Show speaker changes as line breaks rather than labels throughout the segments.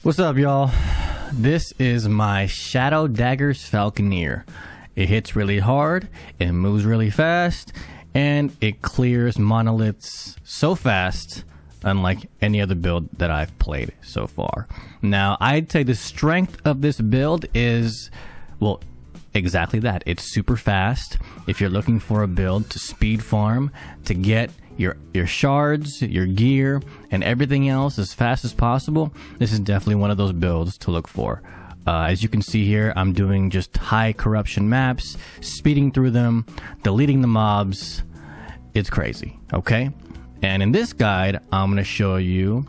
What's up, y'all? This is my Shadow Daggers Falconer. It hits really hard, it moves really fast, and it clears monoliths so fast, unlike any other build that I've played so far. Now, I'd say the strength of this build is, well, exactly that. It's super fast. If you're looking for a build to speed farm, to get your shards, your gear, and everything else as fast as possible, this is definitely one of those builds to look for. As you can see here, I'm doing just high corruption maps, speeding through them, deleting the mobs. It's crazy, okay? And in this guide, I'm going to show you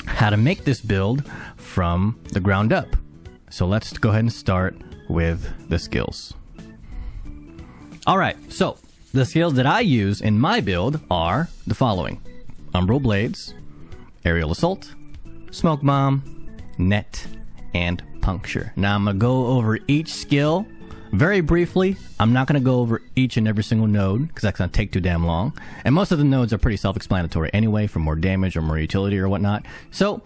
how to make this build from the ground up. So let's go ahead and start with the skills. Alright, so the skills that I use in my build are the following: Umbral Blades, Aerial Assault, Smoke Bomb, Net, and Puncture. Now I'm going to go over each skill very briefly. I'm not going to go over each and every single node because that's going to take too damn long. And most of the nodes are pretty self-explanatory anyway, for more damage or more utility or whatnot. So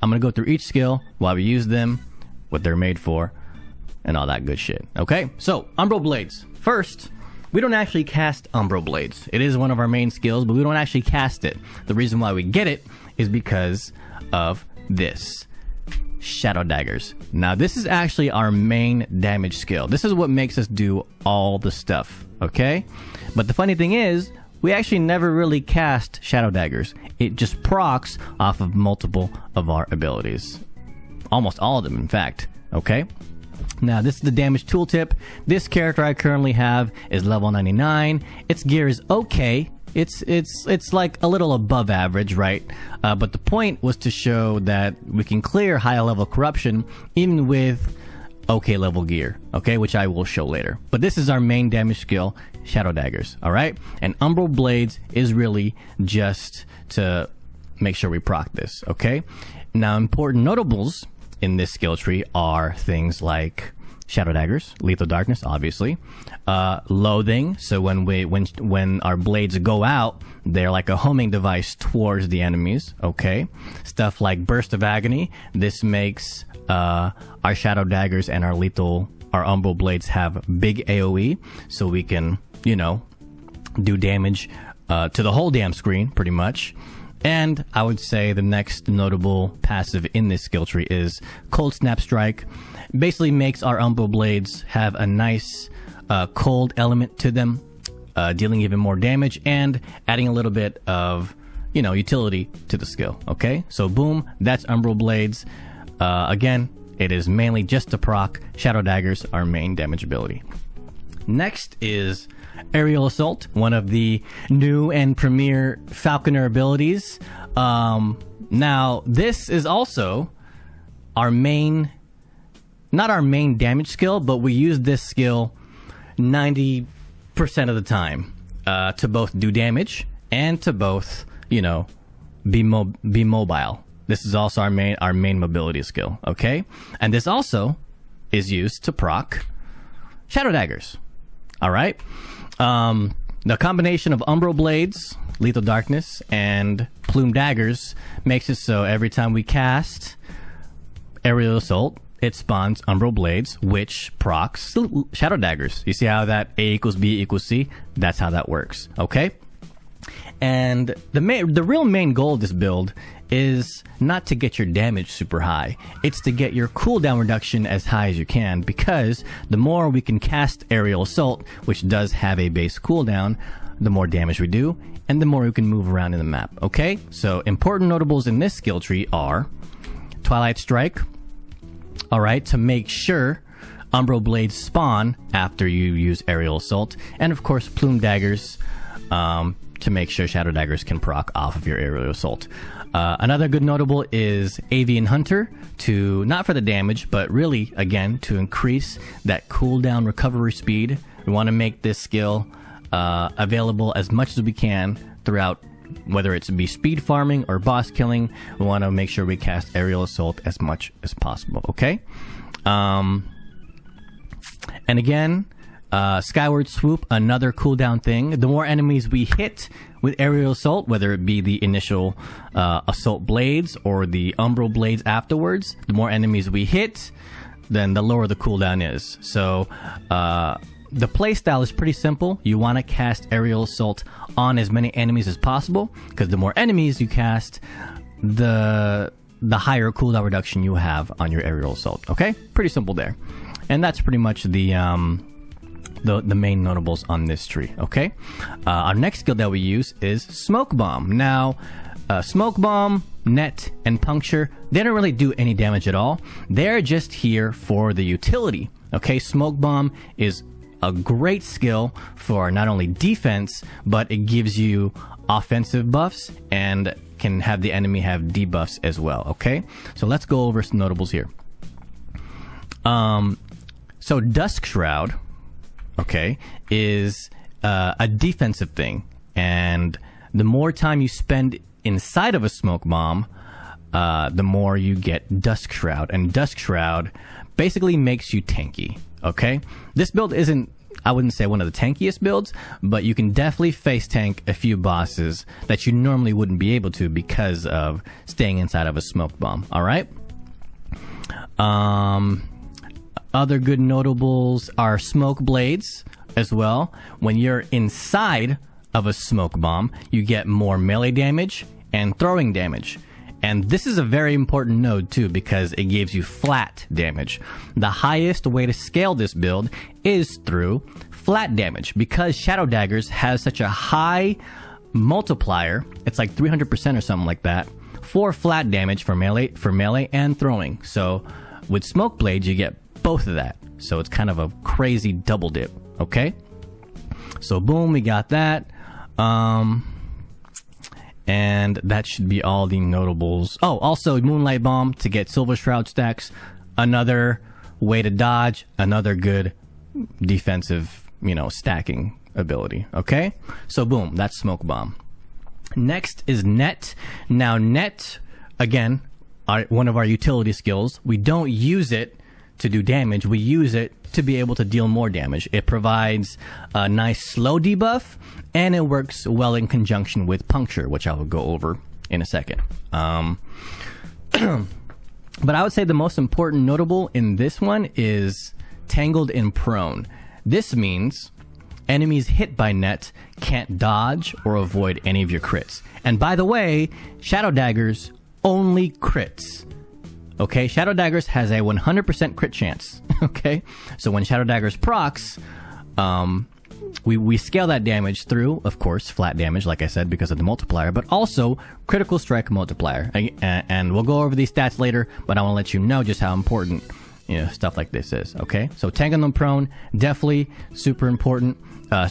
I'm going to go through each skill, why we use them, what they're made for, and all that good shit. Okay, so Umbral Blades. First, we don't actually cast Umbral Blades. It is one of our main skills, but we don't actually cast it. The reason why we get it is because of this. Shadow Daggers. Now, this is actually our main damage skill. This is what makes us do all the stuff, okay? But the funny thing is, we actually never really cast Shadow Daggers. It just procs off of multiple of our abilities. Almost all of them, in fact, okay? Now, this is the damage tooltip. This character I currently have is level 99. Its gear is okay. It's like a little above average, right? But the point was to show that we can clear high level corruption even with okay level gear, okay? Which I will show later. But this is our main damage skill, Shadow Daggers, alright? And Umbral Blades is really just to make sure we proc this, okay? Now, important notables in this skill tree are things like Shadow Daggers, Lethal Darkness, obviously, Loathing, so when our blades go out, they're like a homing device towards the enemies, okay? Stuff like Burst of Agony. This makes our Shadow Daggers and our Umbral Blades have big AoE, so we can, you know, do damage to the whole damn screen, pretty much. And I would say the next notable passive in this skill tree is Cold Snap Strike. Basically makes our Umbral Blades have a nice cold element to them, dealing even more damage and adding a little bit of, you know, utility to the skill, okay? So boom, that's Umbral Blades. Again, it is mainly just to proc. Shadow Daggers, our main damage ability. Next is Aerial Assault, one of the new and premier Falconer abilities. Now, this is also our main, not our main damage skill, but we use this skill 90% of the time to both do damage and to both, you know, be mobile. This is also our main mobility skill, okay? And this also is used to proc Shadow Daggers. All right. The combination of Umbral Blades, Lethal Darkness, and Plume Daggers makes it so every time we cast Aerial Assault, it spawns Umbral Blades, which procs Shadow Daggers. You see how that A equals B equals C? That's how that works. Okay. And the real main goal of this build is not to get your damage super high. It's to get your cooldown reduction as high as you can, because the more we can cast Aerial Assault, which does have a base cooldown, the more damage we do, and the more we can move around in the map, okay? So important notables in this skill tree are Twilight Strike, alright, to make sure Umbral Blades spawn after you use Aerial Assault, and of course Plume Daggers, to make sure Shadow Daggers can proc off of your Aerial Assault. Another good notable is Avian Hunter, to not for the damage, but really, again, to increase that cooldown recovery speed. We want to make this skill available as much as we can throughout, whether it's be speed farming or boss killing. We want to make sure we cast Aerial Assault as much as possible, okay? And again, Skyward Swoop, another cooldown thing. The more enemies we hit with aerial assault, whether it be the initial assault blades or the umbral blades afterwards, the more enemies we hit, then the lower the cooldown is. So the playstyle is pretty simple. You want to cast aerial assault on as many enemies as possible, because the more enemies you cast, the higher cooldown reduction you have on your aerial assault. Okay, pretty simple there, and that's pretty much the main notables on this tree. Okay, our next skill that we use is Smoke Bomb. Now, Smoke Bomb, Net, and Puncture, they don't really do any damage at all. They're just here for the utility. Okay, Smoke Bomb is a great skill for not only defense, but it gives you offensive buffs and can have the enemy have debuffs as well. Okay, so let's go over some notables here. So Dusk Shroud, okay, is a defensive thing, and the more time you spend inside of a smoke bomb, the more you get Dusk Shroud, and Dusk Shroud basically makes you tanky. Okay, this build isn't, I wouldn't say, one of the tankiest builds, but you can definitely face tank a few bosses that you normally wouldn't be able to because of staying inside of a smoke bomb. All right. Other good notables are smoke blades as well. When you're inside of a smoke bomb, you get more melee damage and throwing damage. And this is a very important node too, because it gives you flat damage. The highest way to scale this build is through flat damage, because Shadow Daggers has such a high multiplier. It's like 300% or something like that for flat damage for melee and throwing. So with Smoke Blades, you get both of that. So it's kind of a crazy double dip. Okay. So boom, we got that. And that should be all the notables. Oh, also Moonlight Bomb to get Silver Shroud stacks. Another way to dodge. Another good defensive, stacking ability. Okay? So boom, that's Smoke Bomb. Next is Net. Now Net, again, one of our utility skills. We don't use it to do damage. We use it to be able to deal more damage. It provides a nice slow debuff, and it works well in conjunction with Puncture, which I will go over in a second. But I would say the most important notable in this one is Tangled in Prone. This means enemies hit by Net can't dodge or avoid any of your crits. And by the way, Shadow Daggers only crits. Okay, Shadow Daggers has a 100% crit chance. Okay, so when Shadow Daggers procs, we scale that damage through, of course, flat damage, like I said, because of the multiplier, but also critical strike multiplier. And we'll go over these stats later, but I want to let you know just how important stuff like this is. Okay, so Tangled and Prone, definitely super important.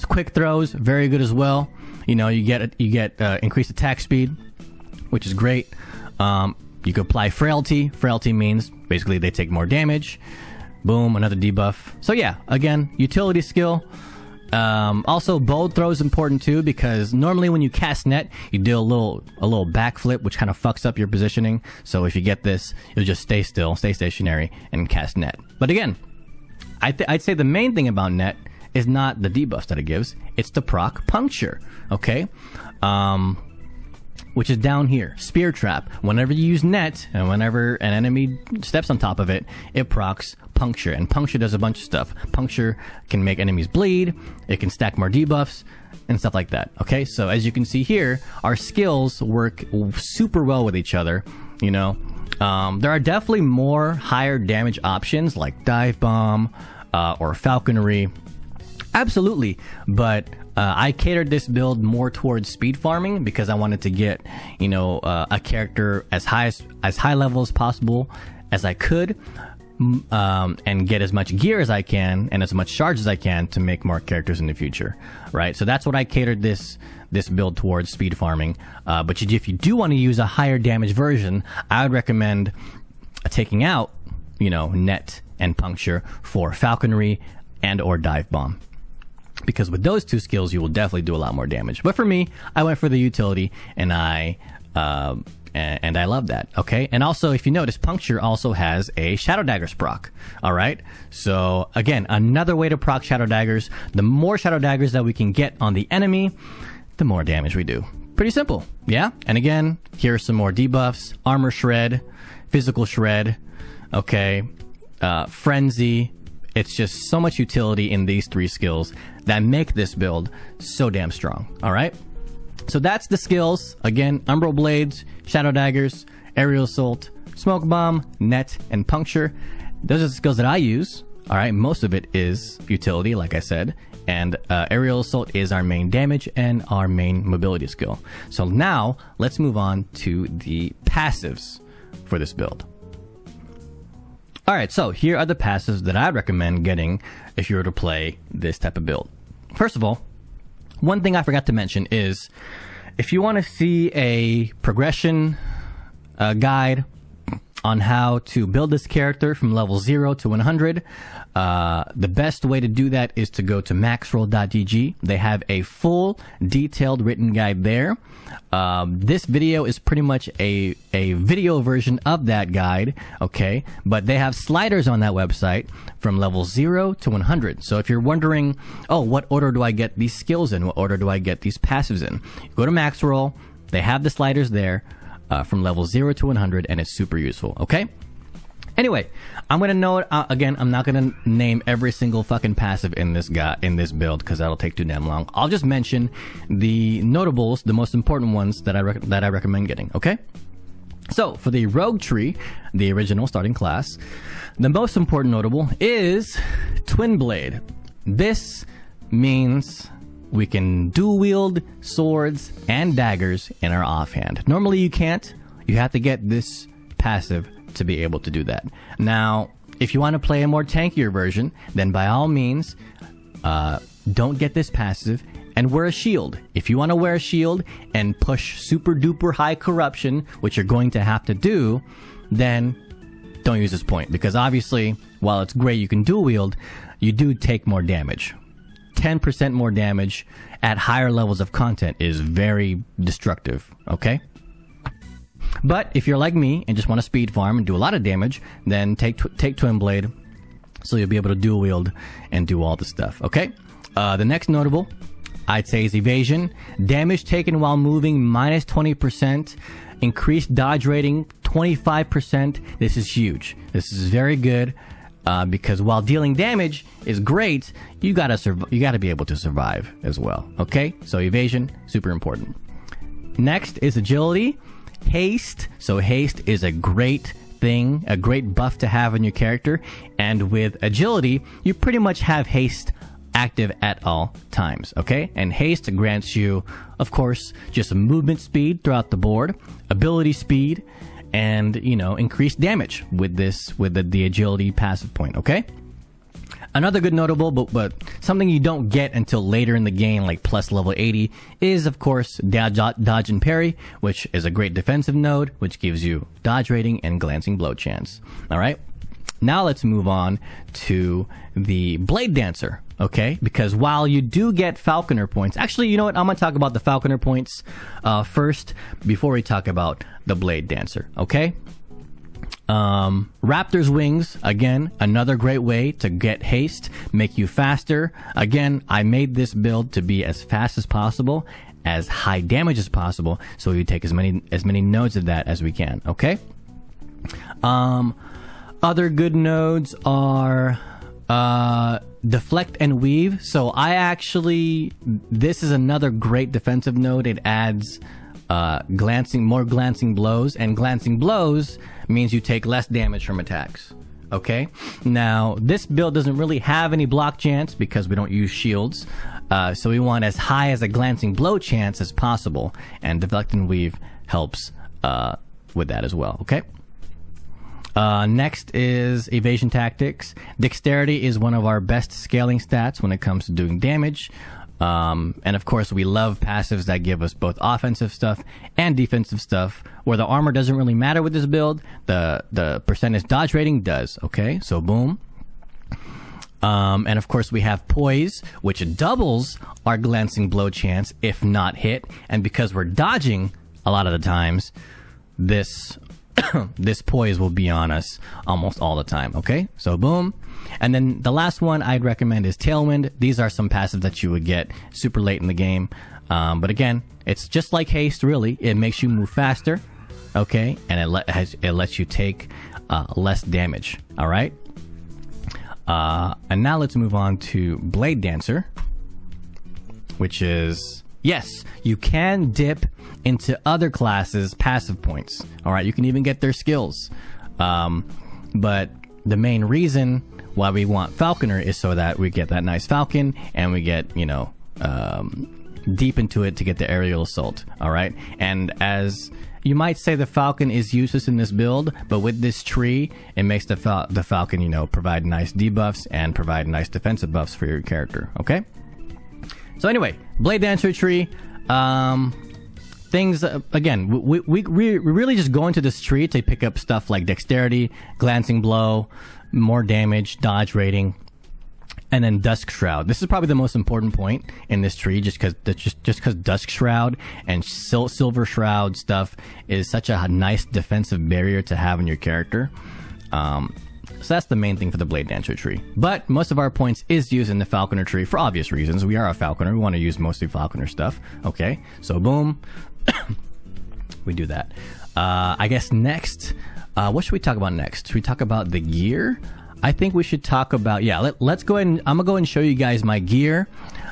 Quick throws, very good as well. You get increased attack speed, which is great. You could apply Frailty. Frailty means basically they take more damage. Boom, another debuff. So yeah, again, utility skill. Also, Bold Throw is important too, because normally when you cast Net, you do a little backflip, which kind of fucks up your positioning. So if you get this, you'll just stay still, stay stationary, and cast Net. But again, I'd say the main thing about Net is not the debuffs that it gives. It's the proc Puncture. Okay? Which is down here. Spear Trap. Whenever you use Net, and whenever an enemy steps on top of it, it procs Puncture. And Puncture does a bunch of stuff. Puncture can make enemies bleed, it can stack more debuffs, and stuff like that. Okay, so as you can see here, our skills work super well with each other. There are definitely more higher damage options like Dive Bomb or Falconery. Absolutely, but I catered this build more towards speed farming because I wanted to get, a character as high level as possible as I could, and get as much gear as I can and as much charge as I can to make more characters in the future, right? So that's what I catered this build towards, speed farming. But if you do want to use a higher damage version, I would recommend taking out, Net and Puncture for Falconery and or Dive Bomb. Because with those two skills, you will definitely do a lot more damage. But for me, I went for the utility, and I And I love that, okay? And also, if you notice, Puncture also has a Shadow Daggers proc, all right? So, again, another way to proc Shadow Daggers. The more Shadow Daggers that we can get on the enemy, the more damage we do. Pretty simple, yeah? And again, here are some more debuffs. Armor Shred, Physical Shred, okay? Frenzy. It's just so much utility in these 3 skills that make this build so damn strong, all right? So that's the skills. Again, Umbral Blades, Shadow Daggers, Aerial Assault, Smoke Bomb, Net, and Puncture. Those are the skills that I use. All right, most of it is utility, like I said. And Aerial Assault is our main damage and our main mobility skill. So now, let's move on to the passives for this build. All right, so here are the passives that I'd recommend getting if you were to play this type of build. First of all, one thing I forgot to mention is if you want to see a progression guide on how to build this character from level 0 to 100, the best way to do that is to go to maxroll.gg. They have a full detailed written guide there. This video is pretty much a video version of that guide, okay? But they have sliders on that website from level 0 to 100. So if you're wondering, oh, what order do I get these skills in? What order do I get these passives in? Go to Maxroll. They have the sliders there from level 0 to 100, and it's super useful, okay? Anyway, I'm going to note, again, I'm not going to name every single fucking passive in this build because that'll take too damn long. I'll just mention the notables, the most important ones that I recommend getting, okay? So, for the Rogue Tree, the original starting class, the most important notable is Twin Blade. This means we can dual wield swords and daggers in our offhand. Normally you can't. You have to get this passive to be able to do that. Now, if you want to play a more tankier version, then by all means, don't get this passive and wear a shield. If you want to wear a shield and push super duper high corruption, which you're going to have to do, then don't use this point. Because obviously, while it's great you can dual wield, you do take more damage. 10% more damage at higher levels of content is very destructive, okay? But if you're like me and just want to speed farm and do a lot of damage, then take Twin Blade, so you'll be able to dual wield and do all the stuff, okay? The next notable, I'd say, is Evasion. Damage taken while moving, minus 20%. Increased dodge rating, 25%. This is huge. This is very good. Because while dealing damage is great, you gotta be able to survive as well. Okay, so evasion, super important. Next is agility, haste. So haste is a great thing, a great buff to have on your character. And with agility, you pretty much have haste active at all times. Okay, and haste grants you, of course, just movement speed throughout the board, ability speed, and, you know, increased damage with the agility passive point, okay? Another good notable, but something you don't get until later in the game, like plus level 80, is, of course, dodge and parry, which is a great defensive node, which gives you dodge rating and glancing blow chance, all right? Now let's move on to the Blade Dancer, okay? Because while you do get Falconer points... Actually, you know what? I'm going to talk about the Falconer points first before we talk about the Blade Dancer, okay? Raptor's Wings, again, another great way to get haste, make you faster. Again, I made this build to be as fast as possible, as high damage as possible, so we take as many nodes of that as we can, okay? Other good nodes are Deflect and Weave. So this is another great defensive node. It adds more glancing blows, and glancing blows means you take less damage from attacks. Okay? Now, this build doesn't really have any block chance because we don't use shields. So we want as high as a glancing blow chance as possible, and Deflect and Weave helps with that as well. Okay? Next is Evasion Tactics. Dexterity is one of our best scaling stats when it comes to doing damage. And of course, we love passives that give us both offensive stuff and defensive stuff. Where the armor doesn't really matter with this build, the percentage dodge rating does. Okay, so boom. And of course, we have Poise, which doubles our glancing blow chance if not hit. And because we're dodging a lot of the times, this this poise will be on us almost all the time. Okay, so boom. And then the last one I'd recommend is Tailwind. These are some passives that you would get super late in the game. But again, it's just like Haste, really. It makes you move faster, okay? And it lets you take less damage, all right? And now let's move on to Blade Dancer, which is, yes, you can dip into other classes' passive points, all right? You can even get their skills. But the main reason why we want Falconer is so that we get that nice Falcon and we get, you know, deep into it to get the aerial assault, all right? And as you might say, the Falcon is useless in this build, but with this tree, it makes the Falcon, you know, provide nice debuffs and provide nice defensive buffs for your character, okay? So anyway, Blade Dancer tree, things, again, we really just go into this tree to pick up stuff like Dexterity, Glancing Blow, more damage, dodge rating, and then Dusk Shroud. This is probably the most important point in this tree, just because Dusk Shroud and Silver Shroud stuff is such a nice defensive barrier to have in your character. So that's the main thing for the Blade Dancer tree. But most of our points is used in the Falconer tree for obvious reasons. We are a Falconer. We want to use mostly Falconer stuff. Okay, so boom. We do that. I guess next, what should we talk about next? Should we talk about the gear? I think we should talk about, yeah, let's go ahead and I'm gonna go ahead and show you guys my gear,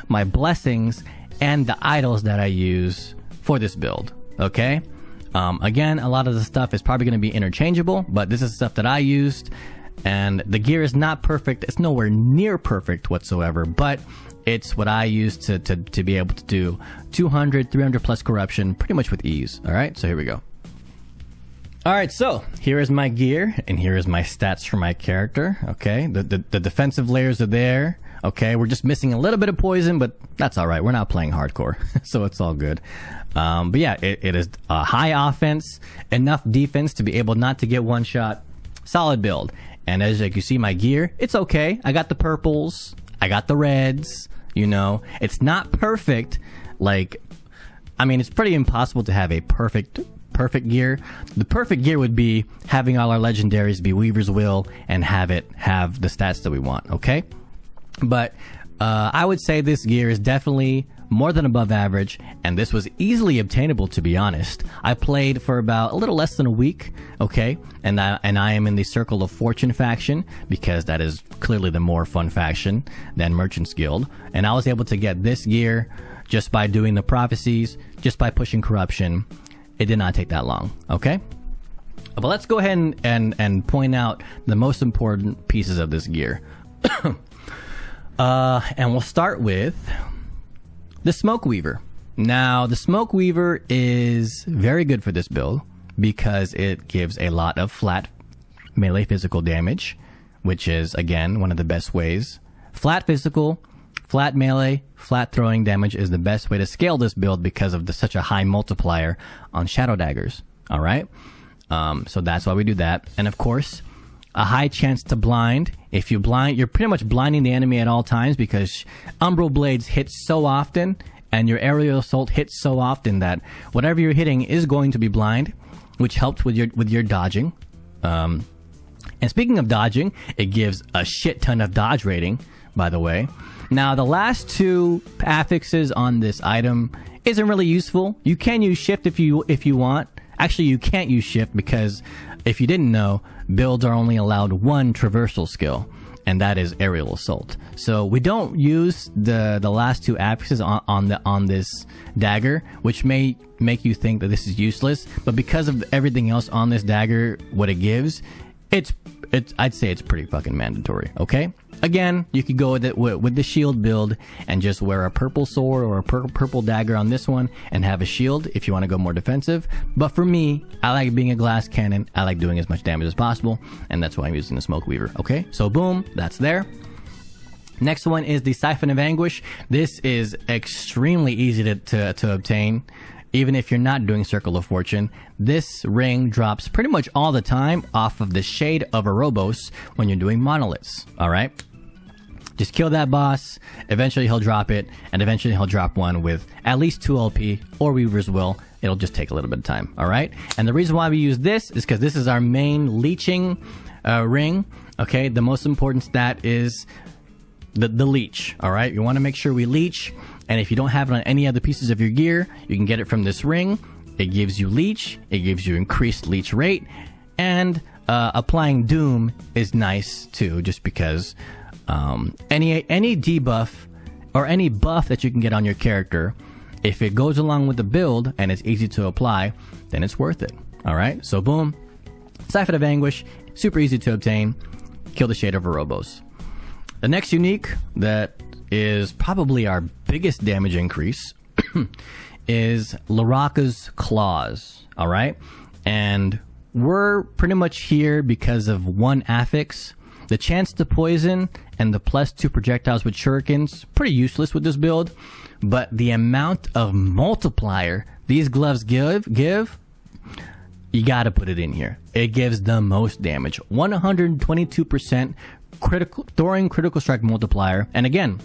my blessings, and the idols that I use for this build, okay? Again, a lot of the stuff is probably gonna be interchangeable, but this is stuff that I used, and the gear is not perfect. It's nowhere near perfect whatsoever, but it's what I use to be able to do 200, 300 plus corruption pretty much with ease, all right? So here we go. All right, so here is my gear, and here is my stats for my character, okay? The defensive layers are there, okay? We're just missing a little bit of poison, but that's all right. We're not playing hardcore, so it's all good. But yeah, it is a high offense, enough defense to be able not to get one shot, solid build. And as you see, my gear, it's okay. I got the purples, I got the reds, you know. It's not perfect, like, I mean, it's pretty impossible to have a perfect gear. The perfect gear would be having all our legendaries be Weaver's Will and have the stats that we want, okay? But I would say this gear is definitely more than above average, and this was easily obtainable, to be honest. I played for about a little less than a week, okay? And I am in the Circle of Fortune faction, because that is clearly the more fun faction than Merchant's Guild. And I was able to get this gear just by doing the prophecies, just by pushing corruption. It did not take that long, okay? But let's go ahead and point out the most important pieces of this gear. And we'll start with the Smoke Weaver. Now, the Smoke Weaver is very good for this build because it gives a lot of flat melee physical damage, which is, again, one of the best ways. Flat physical, flat melee, flat throwing damage is the best way to scale this build because of such a high multiplier on Shadow Daggers, all right? So that's why we do that. And of course, a high chance to blind. If you blind, you're pretty much blinding the enemy at all times because Umbral Blades hit so often and your aerial assault hits so often that whatever you're hitting is going to be blind, which helps with your dodging. And speaking of dodging, it gives a shit ton of dodge rating, by the way. Now, the last two affixes on this item isn't really useful. You can use shift if you want. Actually, you can't use shift because if you didn't know, builds are only allowed one traversal skill, and that is aerial assault. So we don't use the last two affixes on this dagger, which may make you think that this is useless. But because of everything else on this dagger, what it gives, I'd say it's pretty fucking mandatory. Okay. Again, you could go with the shield build and just wear a purple sword or a purple dagger on this one and have a shield if you want to go more defensive. But for me, I like being a glass cannon. I like doing as much damage as possible, and that's why I'm using the Smoke Weaver. Okay, so boom, that's there. Next one is the Siphon of Anguish. This is extremely easy to obtain. Even if you're not doing Circle of Fortune, this ring drops pretty much all the time off of the Shade of Erebos when you're doing monoliths, all right? Just kill that boss. Eventually he'll drop it, and eventually he'll drop one with at least 2 LP, or Weaver's Will. It'll just take a little bit of time, all right? And the reason why we use this is because this is our main leeching ring, okay? The most important stat is the leech, all right? You want to make sure we leech, and if you don't have it on any other pieces of your gear, you can get it from this ring. It gives you leech, it gives you increased leech rate, and applying Doom is nice too, just because any debuff or any buff that you can get on your character, if it goes along with the build and it's easy to apply, then it's worth it. All right, so boom, Siphon of Anguish, super easy to obtain. Kill the Shade of Orobos. The next unique that is probably our biggest damage increase is Laraka's Claws. All right, and we're pretty much here because of one affix. The chance to poison and the +2 projectiles with shurikens, pretty useless with this build, but the amount of multiplier these gloves give, you gotta put it in here. It gives the most damage. 122% throwing critical strike multiplier. And again,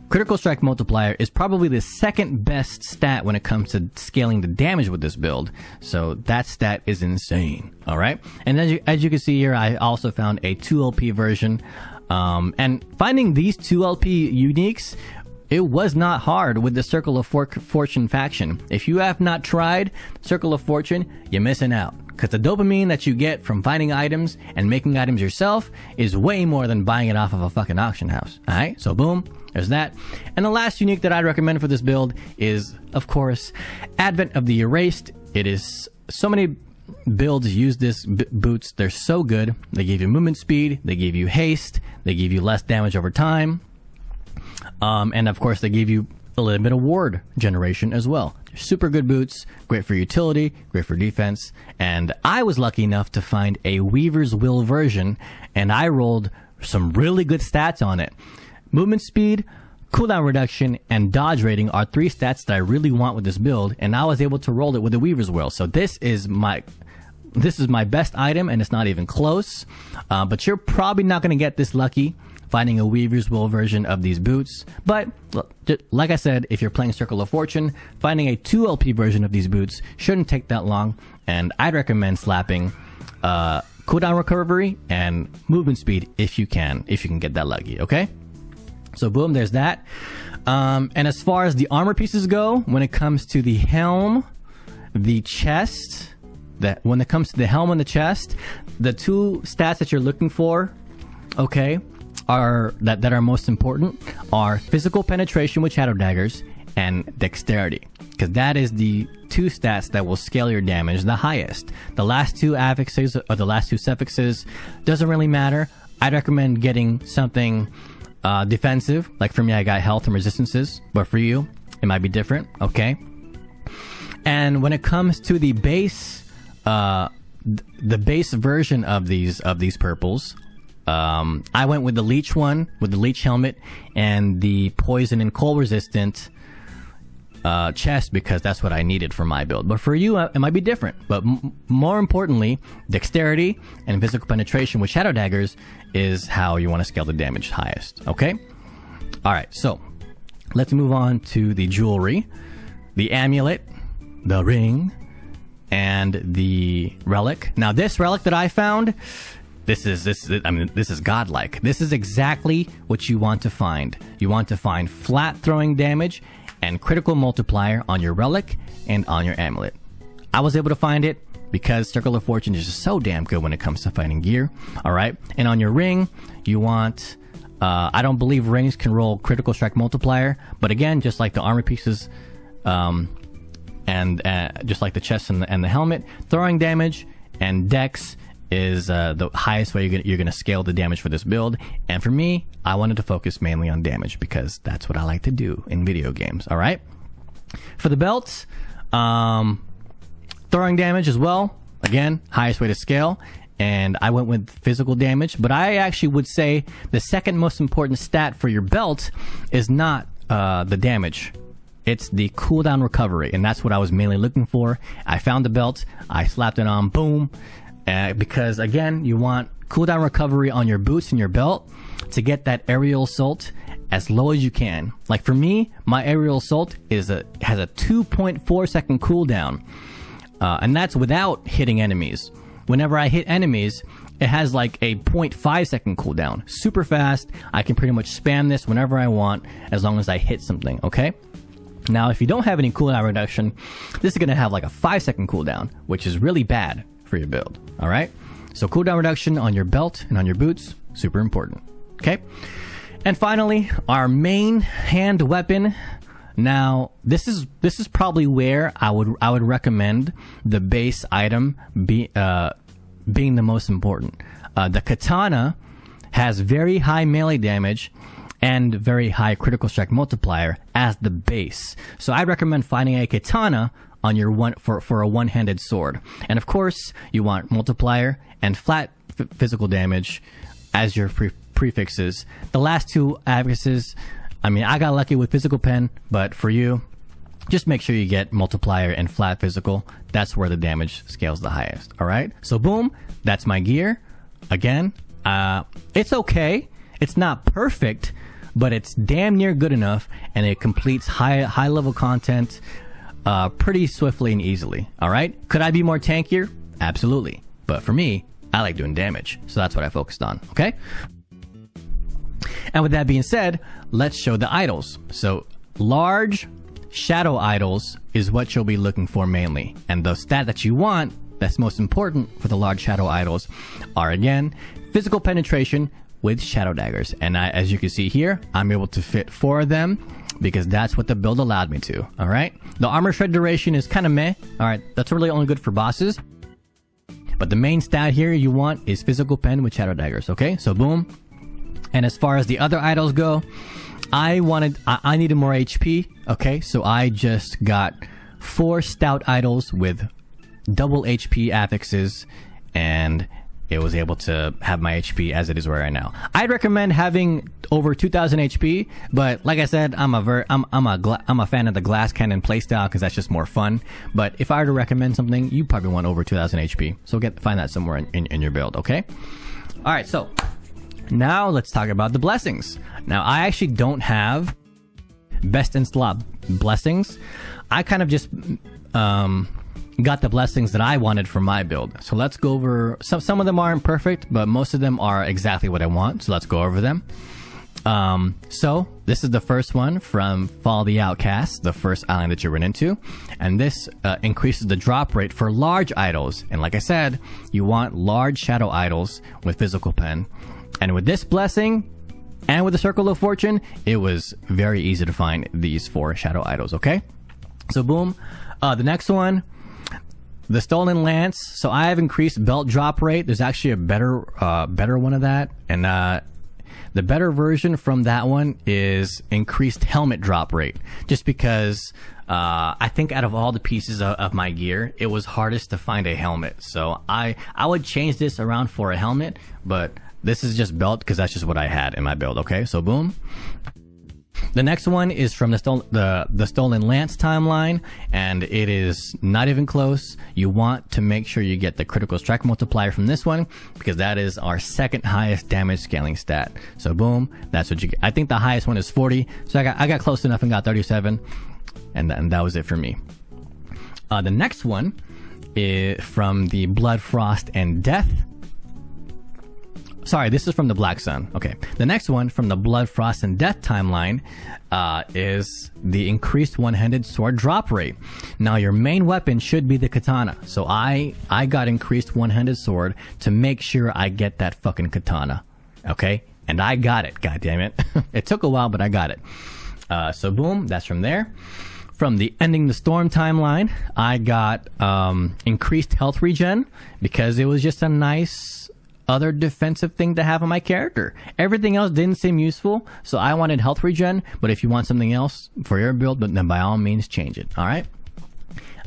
critical strike multiplier is probably the second best stat when it comes to scaling the damage with this build. So that stat is insane. All right. And as you can see here, I also found a 2 LP version. And finding these 2 LP uniques, it was not hard with the Circle of Fortune faction. If you have not tried Circle of Fortune, you're missing out. Because the dopamine that you get from finding items and making items yourself is way more than buying it off of a fucking auction house. All right. So boom. There's that. And the last unique that I'd recommend for this build is, of course, Advent of the Erased. It is so many builds use this boots. They're so good. They give you movement speed. They give you haste. They give you less damage over time. And of course, they give you a little bit of ward generation as well. They're super good boots. Great for utility. Great for defense. And I was lucky enough to find a Weaver's Will version, and I rolled some really good stats on it. Movement speed, cooldown reduction, and dodge rating are 3 stats that I really want with this build, and I was able to roll it with the Weaver's Will. So this is my best item, and it's not even close. But you're probably not going to get this lucky finding a Weaver's Will version of these boots. But look, like I said, if you're playing Circle of Fortune, finding a 2 LP version of these boots shouldn't take that long, and I'd recommend slapping cooldown recovery and movement speed if you can get that lucky. Okay. So boom, there's that. And as far as the armor pieces go, when it comes to the helm, the chest, when it comes to the helm and the chest, the 2 stats that you're looking for, okay, that are most important are physical penetration with Shadow Daggers and dexterity, because that is the 2 stats that will scale your damage the highest. The last 2 affixes or the last 2 suffixes doesn't really matter. I'd recommend getting something defensive. Like for me, I got health and resistances, but for you, it might be different. Okay. And when it comes to the base, the base version of these purples, I went with the leech one, with the leech helmet and the poison and cold resistant chest, because that's what I needed for my build. But for you, it might be different. But more importantly, dexterity and physical penetration with Shadow Daggers is how you want to scale the damage highest. Okay? Alright, so let's move on to the jewelry. The amulet, the ring, and the relic. Now this relic that I found, this is godlike. This is exactly what you want to find. You want to find flat throwing damage and critical multiplier on your relic and on your amulet. I was able to find it because Circle of Fortune is just so damn good when it comes to fighting gear. All right, and on your ring, you want. I don't believe rings can roll critical strike multiplier, but again, just like the armor pieces, and just like the chest and the helmet, throwing damage and dex is the highest way you're gonna scale the damage for this build. And for me, I wanted to focus mainly on damage because that's what I like to do in video games. All right. For the belts, throwing damage as well. Again, highest way to scale. And I went with physical damage, but I actually would say the second most important stat for your belt is not the damage. It's the cooldown recovery, and that's what I was mainly looking for. I found the belt, I slapped it on, boom. because again, you want cooldown recovery on your boots and your belt to get that aerial assault as low as you can. Like for me, my aerial assault has a 2.4 second cooldown, and that's without hitting enemies. Whenever I hit enemies, it has like a 0.5 second cooldown. Super fast. I can pretty much spam this whenever I want as long as I hit something, okay? Now, if you don't have any cooldown reduction, this is going to have like a 5-second cooldown, which is really bad for your build, all right? So cooldown reduction on your belt and on your boots, super important, okay? And finally, our main hand weapon. Now, this is probably where I would recommend the base item being the most important. The katana has very high melee damage and very high critical strike multiplier as the base. So I recommend finding a katana on your for a one-handed sword. And of course, you want multiplier and flat physical damage as your prefixes. The last two affixes, I mean, I got lucky with physical pen, but for you, just make sure you get multiplier and flat physical. That's where the damage scales the highest. All right. So boom, that's my gear. Again, it's okay. It's not perfect, but it's damn near good enough, and it completes high level content pretty swiftly and easily. All right. Could I be more tankier? Absolutely. But for me, I like doing damage, so that's what I focused on. Okay. And with that being said, let's show the idols. So large shadow idols is what you'll be looking for mainly. And the stat that you want, that's most important for the large shadow idols, are again, physical penetration with shadow daggers. And as you can see here, I'm able to fit 4 of them because that's what the build allowed me to. All right. The armor shred duration is kind of meh. All right. That's really only good for bosses. But the main stat here you want is physical pen with shadow daggers. Okay. So boom. And as far as the other idols go, I needed more HP. Okay. So I just got 4 stout idols with double HP affixes, and it was able to have my HP as it is right now. I'd recommend having over 2,000 HP, but like I said, I'm a fan of the glass cannon playstyle because that's just more fun. But if I were to recommend something, you probably want over 2,000 HP. So find that somewhere in your build, okay? All right, so now let's talk about the blessings. Now, I actually don't have best in slot blessings. I kind of just got the blessings that I wanted for my build. So let's go over some of them aren't perfect, but most of them are exactly what I want. So let's go over them. So this is the first one from Fall the Outcast, the first island that you run into, and this increases the drop rate for large idols. And like I said, you want large shadow idols with physical pen. And with this blessing and with the Circle of Fortune, it was very easy to find these 4 shadow idols. Okay, so boom. The next one, the Stolen Lance. So I have increased belt drop rate. There's actually a better one of that, and the better version from that one is increased helmet drop rate. Just because I think out of all the pieces of my gear, it was hardest to find a helmet. So I would change this around for a helmet, but this is just belt because that's just what I had in my build. Okay, so boom. The next one is from the Stolen Lance timeline, and it is not even close. You want to make sure you get the critical strike multiplier from this one because that is our second highest damage scaling stat. So boom, that's what you get. I think the highest one is 40, so I got close enough and got 37, and that was it for me. The next one is from the Blood, Frost, and Death. Sorry, this is from the Black Sun. Okay. The next one from the Blood, Frost, and Death timeline is the increased one-handed sword drop rate. Now, your main weapon should be the katana. So I got increased one-handed sword to make sure I get that fucking katana. Okay? And I got it. God damn it. It took a while, but I got it. So boom, that's from there. From the Ending the Storm timeline, I got increased health regen because it was just a nice other defensive thing to have on my character. Everything else didn't seem useful, so I wanted health regen, but if you want something else for your build, then by all means change it. All right.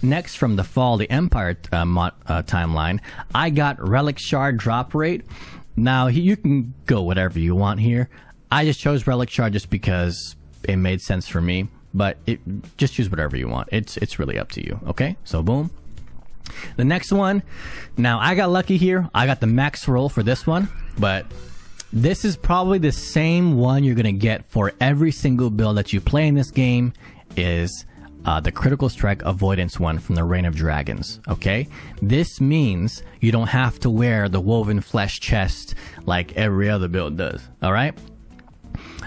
Next, from the Fall of the Empire timeline, I got Relic Shard drop rate. Now, you can go whatever you want here. I just chose Relic Shard just because it made sense for me, but just choose whatever you want. It's really up to you. Okay, so boom. The next one, now I got lucky here. I got the max roll for this one, but this is probably the same one you're going to get for every single build that you play in this game, is the critical strike avoidance one from the Reign of Dragons. Okay, this means you don't have to wear the woven flesh chest like every other build does. All right,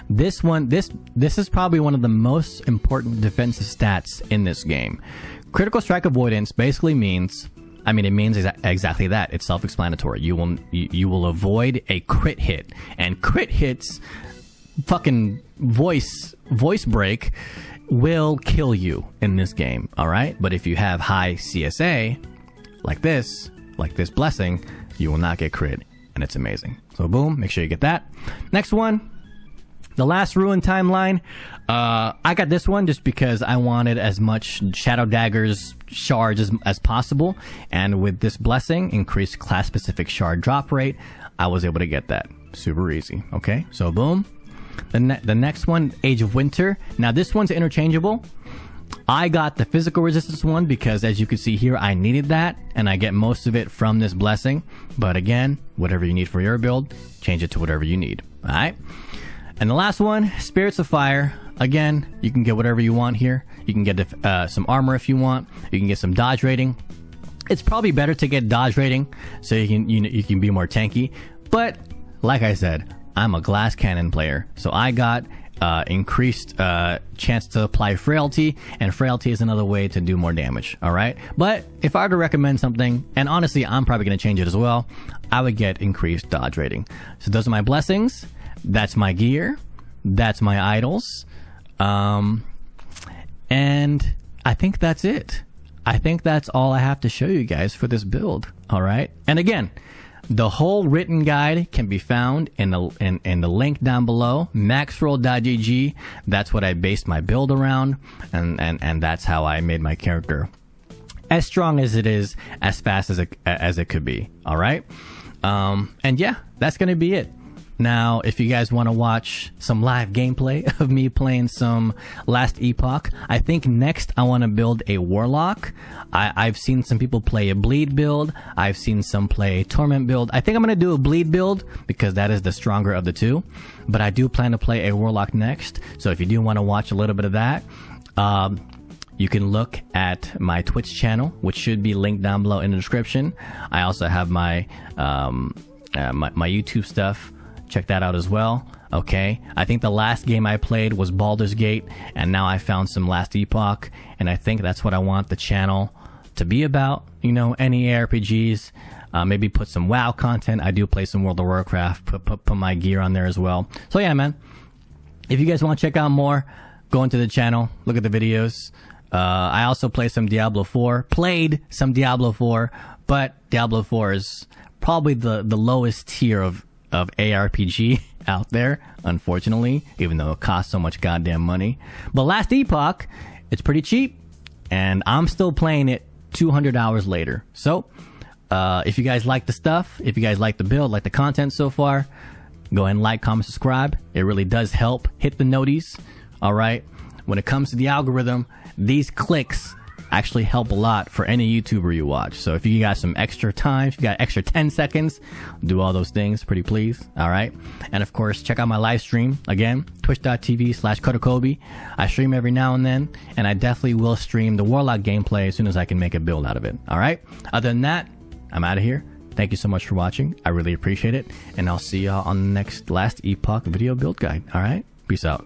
this one, this is probably one of the most important defensive stats in this game. Critical strike avoidance basically means, I mean, it means exactly that. It's self-explanatory. You will avoid a crit hit, and crit hits, fucking voice break, will kill you in this game. All right, but if you have high CSA, like this blessing, you will not get crit, and it's amazing. So boom, make sure you get that. Next one, the last ruin timeline. I got this one just because I wanted as much Shadow Daggers shards as possible, and with this blessing, increased class specific shard drop rate, I was able to get that super easy. Okay, so boom. The next one, Age of Winter. Now this one's interchangeable. I got the physical resistance one because, as you can see here, I needed that, and I get most of it from this blessing. But again, whatever you need for your build, change it to whatever you need. All right. And the last one, Spirits of Fire. Again, you can get whatever you want here. You can get some armor if you want. You can get some dodge rating. It's probably better to get dodge rating so you can be more tanky. But like I said, I'm a glass cannon player, so I got increased chance to apply frailty, and frailty is another way to do more damage. All right, but if I were to recommend something, and honestly, I'm probably going to change it as well, I would get increased dodge rating. So those are my blessings. That's my gear. That's my idols. And I think that's it. I think that's all I have to show you guys for this build. All right. And again, the whole written guide can be found in the link down below, maxroll.gg. That's what I based my build around, and that's how I made my character as strong as it is, as fast as it could be. All right. And yeah, that's going to be it. Now, if you guys want to watch some live gameplay of me playing some Last Epoch, I think next I want to build a Warlock. I've seen some people play a Bleed build. I've seen some play a Torment build. I think I'm going to do a Bleed build because that is the stronger of the two. But I do plan to play a Warlock next. So if you do want to watch a little bit of that, you can look at my Twitch channel, which should be linked down below in the description. I also have my my YouTube stuff. Check that out as well. Okay, I think the last game I played was Baldur's Gate, and now I found some Last Epoch, and I think that's what I want the channel to be about. You know, any ARPGs, maybe put some WoW content. I do play some World of Warcraft, put my gear on there as well. So yeah, man, if you guys want to check out more, go into the channel, look at the videos. I also played some Diablo 4, but Diablo 4 is probably the lowest tier of ARPG out there, unfortunately, even though it costs so much goddamn money. But Last Epoch, it's pretty cheap, and I'm still playing it 200 hours later. So if you guys like the stuff, if you guys like the build, like the content so far, go ahead and like, comment, subscribe. It really does help. Hit the noties. All right, when it comes to the algorithm, these clicks actually help a lot for any YouTuber you watch. So if you got some extra time, if you got extra 10 seconds, do all those things, pretty please. All right. And of course, check out my live stream again, twitch.tv/Kotokobe. I stream every now and then, and I definitely will stream the Warlock gameplay as soon as I can make a build out of it. All right. Other than that, I'm out of here. Thank you so much for watching. I really appreciate it. And I'll see y'all on the next Last Epoch video build guide. All right. Peace out.